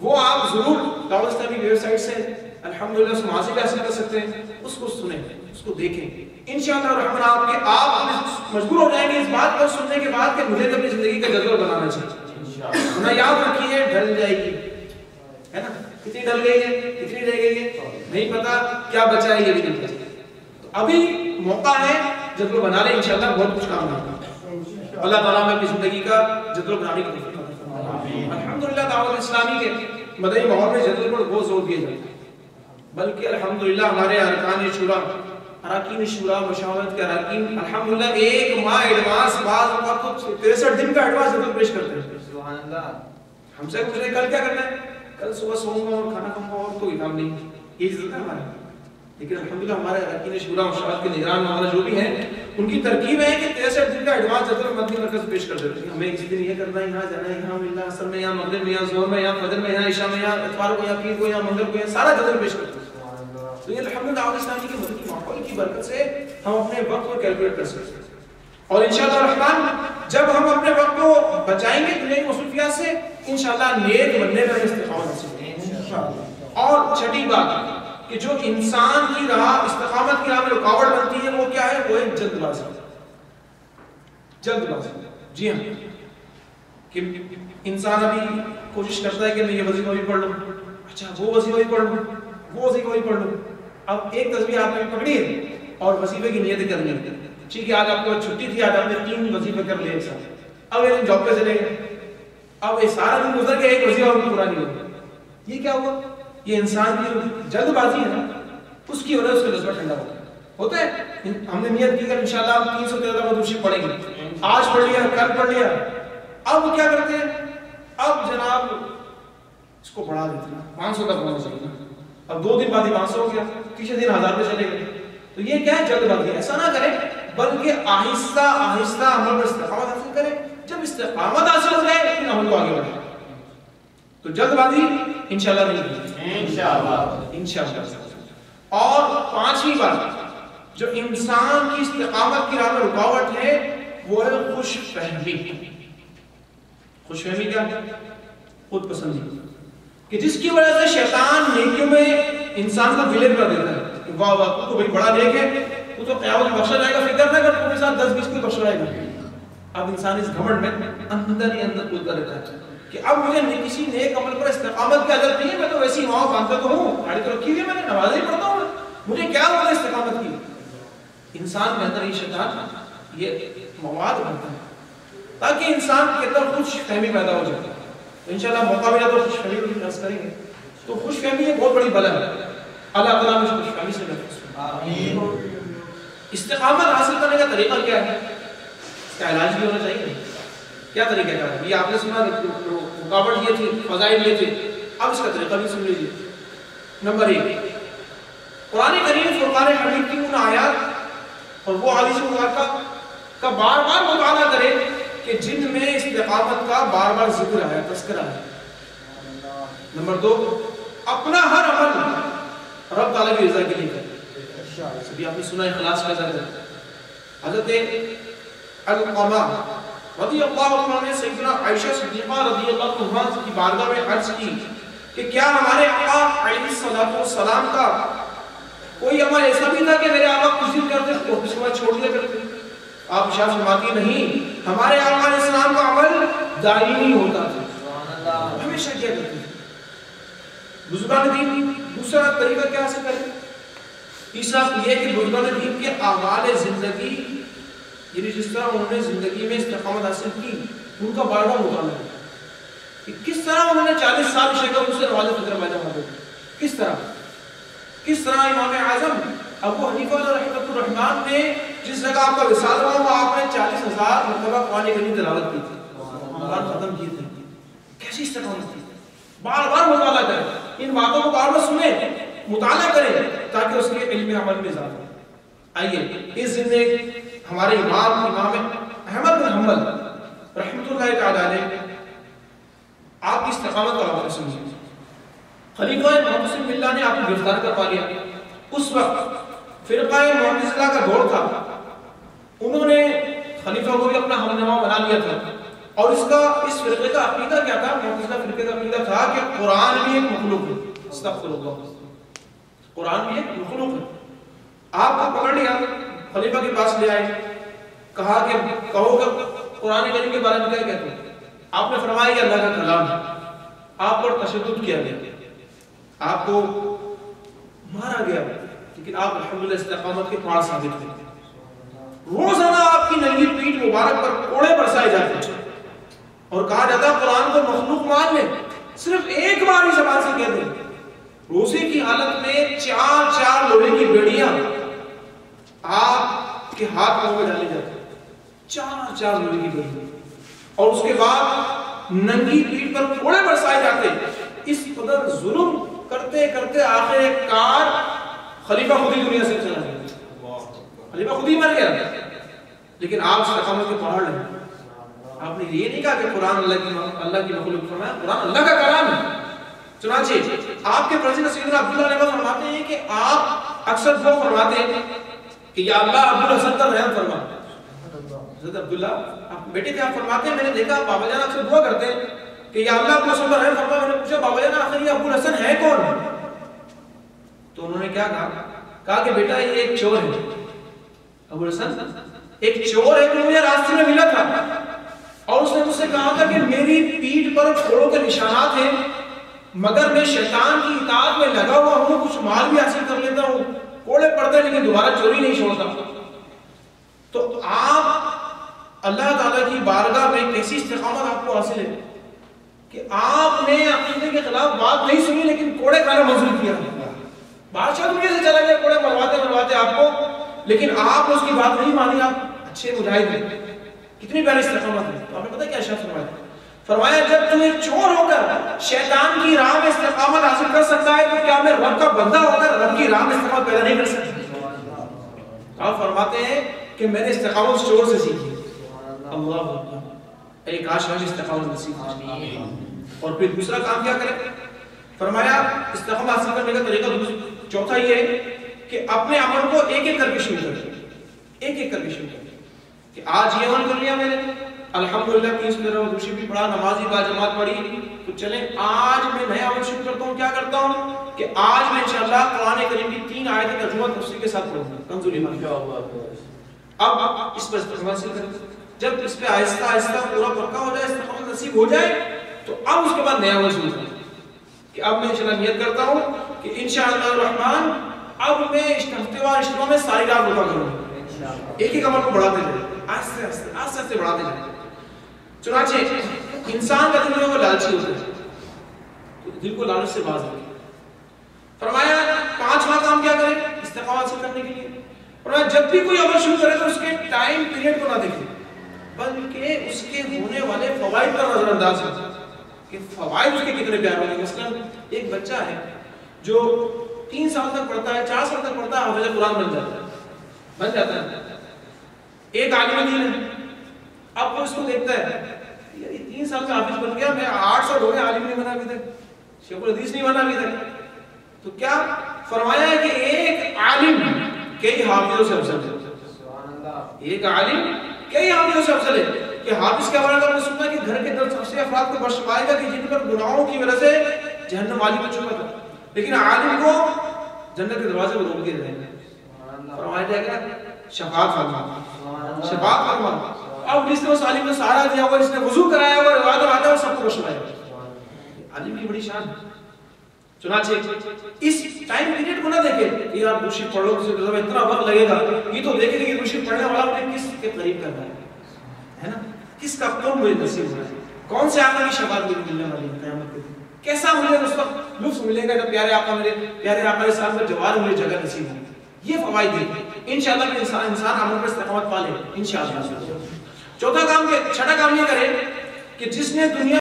وہ آپ ضرور دعوت اسلامی ویب سائٹ سے الحمدللہ اس ماضی بھی حاصل کر سکتے ہیں، اس کو سنیں، اس کو دیکھیں، انشاءاللہ الرحمن آپ مجبور ہو جائیں گے اس بات کو سننے کے بعد کہ مجھے اپنی زندگی کا جذبہ بنانا چاہیے. انہیں یاد رکھیے ڈھل جائے گی، ہے نا؟ کتنی ڈھل گئی ہے، کتنی رہ گئی ہے نہیں پتا، کیا بچا ہے یہ بھی نہیں پتا. تو ابھی موقع ہے، جذبہ بنا لیں، انشاءاللہ بہت کچھ کام ہوگا. اللہ تعالیٰ میں اپنی زندگی کا جذبہ بنانے کی توفیق عطا فرمائے. الحمدللہ دعوت اسلامی کے مدنی ماحول میں جذبے پر بہت زور دیا جاتا ہے، بلکہ الحمدللہ ہمارے ارکان شورا، اراکین شورا، مشاورت کے اراکین الحمدللہ ایک ماہ ایڈوانس، بعض اوقات تو 63 دن کا ایڈوانس جذبہ پیش کرتے ہیں. سبحان اللہ. ہم سے پوچھیں کل کیا کرنا ہے، کل صبح سوؤں گا اور کھانا کھاؤں گا اور کوئی کام نہیں، یہ چیز ہے ہمارا. لیکن الحمدللہ ہمارے اراکین شورا، مشاورت کے نگران ہمارا جو بھی ہیں، ان کی ترکیب ہے کہ 63 دن کا ایڈوانس جذبہ مدنی مرکز پیش کر دیتے ہیں. ہمیں کسی دن یہ کرنا ہے، یہاں جانا ہے، یہاں ملنا، عصر میں، یہاں مغرب میں، یہاں ظہر میں، یہاں فجر میں، یہاں عشاء میں، یہاں اتوار کو، یہاں پیر کو، یہاں منگل کو، یہاں سارا جذبہ پیش کرتے ہیں. تو یہ الحمدللہ دعوت اسلامی کے مدنی ماحول کی برکت سے ہم اپنے وقت کو کیلکولیٹ کر سکتے ہیں. اور انشاءاللہ الرحمن جب ہم اپنے وقت کو بچائیں گے دنیا کی مصروفیات سے، انشاءاللہ نیک بننے کا استقامت حاصل کریں گے انشاءاللہ. اور چھٹی بات کہ جو انسان کی راہ، استقامت کی راہ میں رکاوٹ بنتی ہے وہ کیا ہے؟ وہ ہے جلد بازی. جلد بازی، جی ہاں، کہ انسان ابھی کوشش کرتا ہے کہ میں یہ وظیفہ بھی پڑھ لوں، اچھا وہ وظیفہ بھی پڑھ لوں، وہ وظیفہ بھی پڑھ لوں. اب ایک تسبیح آپ نے پکڑی ہے اور وظیفے کی نیت کرنی ہے. ٹھیک ہے، آج آپ کو چھٹی تھی، آج آپ نے 3 وظیفے کر لیے ایک ساتھ. اب یہ جاب پہ چلے گئے، اب یہ سارا دن گزر گیا، ایک وظیفہ بھی پورا نہیں ہوا. یہ کیا ہوا؟ یہ انسان کی جو جلد بازی ہے نا، اس کی وجہ سے اس کا جذبہ ٹھنڈا ہوتا ہے. ہم نے نیت کی کہ انشاءاللہ ہم 313 مدعو شریف پڑھیں گے، آج پڑھ لیا، کل پڑھ لیا. اب وہ کیا کرتے ہیں؟ اب جناب اس کو بڑھا دیتے ہیں، 500 تک پہنچ چاہیے. اب 2 دن بعد 500 ہو گیا، تیسرے دن 1000 پہ چلے گئے. تو یہ کیا ہے؟ جلد بازی. ایسا نہ کریں بلکہ آہستہ آہستہ عمل میں استقامت حاصل کریں. جب استقامت حاصل ہو جائے پھر عمل کو آگے بڑھائیں. تو جلد بازی انشاءاللہ نہیں ہوگی، انشاءاللہ. اور 5ویں بات جو انسان کی استقامت کی راہ میں رکاوٹ ہے وہ ہے خوش فہمی. خوش فہمی کیا ہے؟ خود پسندی، کہ جس کی وجہ سے شیطان نیکیوں میں انسان کو ولر کر دیتا ہے کہ واہ واہ تو بھائی بڑا نیک ہے، تو قیامت میں بخشا جائے گا، فکر نہ کر تو کے ساتھ 10-20 کو بخشا جائے گا. اب انسان اس گھمنڈ میں اندر ہی اندر کودتا رہتا ہے کہ اب مجھے کسی نیک عمل پر استقامت کی عادت نہیں ہے، میں تو ویسی ہوا باندھتا تو ہوں، گاڑی تو رکھی ہوئی ہے، میں نے نمازیں ہی پڑھتا ہوں، مجھے کیا ہوا استقامت کی. انسان کے اندر یہ شیطان یہ مواد بنتا ہے تاکہ انسان کے اندر خوش فہمی پیدا ہو جائے. تو انشاءاللہ موقع ملا تو خوش فہمی کو درس کریں گے. تو خوش فہمی ایک بہت بڑی بلا ہے. اللہ تعالیٰ مجھے خوش فہمی سے محفوظ. استقامت حاصل کرنے کا طریقہ کیا ہے؟ اس کا علاج بھی ہونا چاہیے. کیا طریقہ کیا ہے؟ یہ آپ نے سنا رکاوٹ یہ تھی، فضائل یہ تھے، اب اس کا طریقہ بھی سن لیجیے. نمبر 1، قرآن کریم فرقان حمید کی ان آیات اور وہ حدیث مبارکہ کا بار بار مطالعہ کرے کہ جن میں استقامت کا بار بار ذکر ہے، تذکرہ ہے. نمبر 2، اپنا ہر عمل رب تعالیٰ کی رضا کے لیے کرے. ابھی آپ نے سنا اخلاص کا ذکر. حضرت علقمہ رضی اللہ عنہ نے سیدنا عائشہ صدیقہ رضی اللہ عنہ کی بارگاہ میں عرض کی کہ کیا ہمارے آقا علیہ السلام کا کوئی عمل ایسا بھی تھا کہ میرے آقا کچھ دن کرتے تو اس کے بعد چھوڑ دیا کرتے؟ آپ ارشاد فرماتی نہیں، ہمارے آقا علیہ السلام کا عمل دائمی ہوتا تھا، ہمیشہ کیا کرتے ہیں. بزرگان دین دوسرا طریقہ کیا حاصل کریں؟ تیسرا یہ کہ بزرگان دین کے اعمال زندگی، یعنی جس طرح انہوں نے زندگی میں استقامت حاصل کی ان کا بار بار مطالعہ ہے کہ کس طرح انہوں نے 40 سال شیخ سے نماز فجر پڑھا ہے. کس طرح امام اعظم ابو حنیفہ رحمۃ الرحمن نے جس جگہ آپ کا وصال ہوا وہ آپ نے 40,000 مرتبہ قرآن کریم تلاوت کی تھی، قرآن ختم کیے تھے. کیسی استقامت تھی؟ بار بار مطالعہ کریں، ان باتوں کو بار بار سنیں، مطالعہ کریں تاکہ اس کے علم عمل میں اضافہ ہو. آئیے اس دن میں ہمارے امام احمد بن حنبل رحمۃ اللہ تعالی علیہ آپ کی استقامت کا واقعہ سنیے. خلیفہ محمد باللہ نے آپ کو گرفتار کروا لیا. اس وقت فرقہ معتزلہ کا دور تھا. انہوں نے خلیفہ کو بھی اپنا ہم نوا بنا لیا تھا. اور اس فرقے کا عقیدہ کیا تھا؟ معتزلہ فرقے کا عقیدہ تھا کہ قرآن بھی ایک مخلوق ہے. استغفر اللہ. قرآن بھی ایک مخلوق ہے. آپ کو پکڑ لیا, خلیفہ کے پاس لے آئے, کہا کہ کہو کہ قرآن کریم کے بارے میں کیا کہتے ہیں؟ آپ نے فرمایا کہ اللہ کا کلام ہے. آپ پر تشدد کیا گیا, آپ کو مارا گیا, لیکن آپ الحمدللہ استقامت کے پہاڑ ثابت تھے. روزانہ آپ کی ننگی پیٹھ مبارک پر کوڑے برسائے جاتے ہیں اور کہا جاتا ہے قرآن کو مخلوق مان لیں, صرف ایک بار ہی زبان سے کہہ دیں. روزے کی حالت میں 4 لوہے کی بیڑیاں آپ کے ہاتھ پاؤں میں ڈالی جاتی ہیں, 4 لوہے کی بیڑیاں, اور اس کے بعد ننگی پیٹھ پر کوڑے برسائے جاتے ہیں. اس قدر ظلم کرتے کرتے آخر کار خلیفہ خود ہی دنیا سے چلا گیا, خلیفہ خود ہی مر گیا. لیکن آپ استقامت کے پہاڑ لیں. آپ نے یہ نہیں کہا کہ قرآن اللہ کی مخلوق فرمایا, قرآن اللہ کا کلام ہے. چنانچہ آپ کے پرزیدہ سیدنا عبداللہ نے فرماتے ہیں کہ آپ اکثر وہ فرماتے ہیں کہ یا اللہ عبدالحسن کا رحم فرما. حضرت عبداللہ آپ بیٹے تھے, آپ فرماتے ہیں میں نے دیکھا بابا جان اکثر دعا کرتے ہیں کہ یا اللہ عبدالحسن کا رحم فرما. میں نے پوچھا بابا جان آخر یہ عبدالحسن ہے کون؟ تو انہوں نے کیا کہا کہ بیٹا یہ ایک چور ہے. ابوالحسن ایک چور ہے جو مجھے راستے میں ملا تھا اور اس نے مجھ سے کہا تھا کہ میری پیٹھ پر کوڑوں کے نشانات ہیں, مگر میں شیطان کی اطاعت میں لگا ہوا ہوں, کچھ مال بھی حاصل کر لیتا ہوں, کوڑے پڑتے ہیں لیکن دوبارہ چوری نہیں چھوڑتا. تو آپ اللہ تعالیٰ کی بارگاہ میں کیسی استقامت آپ کو حاصل ہے کہ آپ نے عقیدے کے خلاف بات نہیں سنی لیکن کوڑے کھانا منظور کیا. بادشاہ دنیا سے چلا گیا کوڑے مرواتے آپ کو, لیکن آپ نے اس کی بات نہیں مانی. آپ اچھے مجاہد ہیں, کتنی پیاری استقامت ہے. تو آپ نے پتہ کیا شاہ فرمایا جب تم ایک چور ہو کر شیطان کی راہ میں استقامت حاصل کر سکتا ہے تو کیا میں رب کا بندہ ہو کر رب کی راہ میں استقامت پیدا نہیں کر سکتا؟ آپ فرماتے ہیں کہ میں نے استقامت چور سے سیکھی. اللہ اے کاش ہمیں استقامت نصیب ہو. اور پھر دوسرا کام کیا کریں؟ فرمایا استقامت حاصل کرنے کا طریقہ چوتھا یہ ہے کہ اپنے عمل کو ایک ایک کر کے شروع کریں. ایک ایک کر کے شروع کریں کہ آج یہ عمل کر لیا میں نے, الحمدللہ 30 میرا دوسری بھی پڑھا, نمازی با جماعت پڑھی, تو چلیں آج میں نیا عمل شروع کرتا ہوں. کیا کرتا ہوں کہ آج میں انشاءاللہ قرآن کریم کی 3 آیتیں ترجمہ تفسیر کے ساتھ پڑھوں گا, کنز الایمان. اب اس پر استقامت حاصل کریں. جب اس پہ آہستہ آہستہ پورا پکا ہو جائے, استقامت نصیب ہو جائے, تو اب اس کے بعد نیا عمل شروع کریں کہ اب میں انشاءاللہ نیت کرتا ہوں کہ انشاءاللہ الرحمن اب میں ہفتے وار اجتماع میں ساری رات روزہ کروں گا. ایک ایک عمل کو بڑھاتے جائیں, آہستہ آہستہ بڑھاتے جائیں. چنانچہ انسان کا دل جو ہے وہ لالچی ہوتا ہے, تو دل کو لالچ سے باز رکھیں. فرمایا 5واں کام کیا کریں استقامت حاصل کرنے کے لیے؟ فرمایا جب بھی کوئی عمل شروع کرے تو اس کے ٹائم پیریڈ کو نہ دیکھیں بلکہ اس کے ہونے والے فوائد پر نظر انداز ہو کہ فوائد اس کے کتنے پیارے ہوں گے. مثلا ایک بچہ ہے جو 3 سال تک پڑھتا ہے, 4 سال تک پڑھتا ہے, حافظ قرآن بن جاتا ہے. ایک عالم دین ہے, اب وہ اس کو دیکھتا ہے یار یہ 3 سال میں حافظ بن گیا, میں 8 سال ہو گئے عالم نہیں بنا ابھی تک, شیخ الحدیث نہیں بنا ابھی تک. تو کیا فرمایا ہے کہ ایک عالم کئی حافظوں سے افضل ہے. ایک عالم کئی حافظوں سے افضل ہے. کہ حافظ کے بارے میں نے سنا کہ گھر کے 10 افراد کو بخش پائے گا کہ جن پر گناہوں کی وجہ سے جہنم والی بن چکا تھا, لیکن عالم کو جنت کے دروازے کو روک کے رہے ہیں. فرمایا جائے گا شفاعت فرما, شفاعت فرما. اب جس نے اس عالم نے سہارا دیا ہوا, اس نے وضو کرایا ہوا, روایت آتا ہے سب کو بخشوایا. عالم کی بڑی شان. چنانچہ اس ٹائم پیریڈ کو نہ دیکھیں کہ آپ دوشی پڑھ لو اتنا وقت لگے گا, یہ تو دیکھیں کہ دوشی پڑھنے والا اپنے کس کے قریب کرنا ہے نا, کس کا قرب مجھے نصیب ہو رہا ہے, کون سے آقا کی شفاعت ملنے والی ہے قیامت کے دن, کیسا مجھے اس وقت لطف ملے گا جب پیارے آقا میرے پیارے آقا کے ساتھ میں جوار مجھے جگہ نصیب ہوگی. یہ فوائد ہیں انشاءاللہ کہ انسان عمل پر استقامت پا لے انشاءاللہ. چھٹا کام یہ کرے کہ جس نے دنیا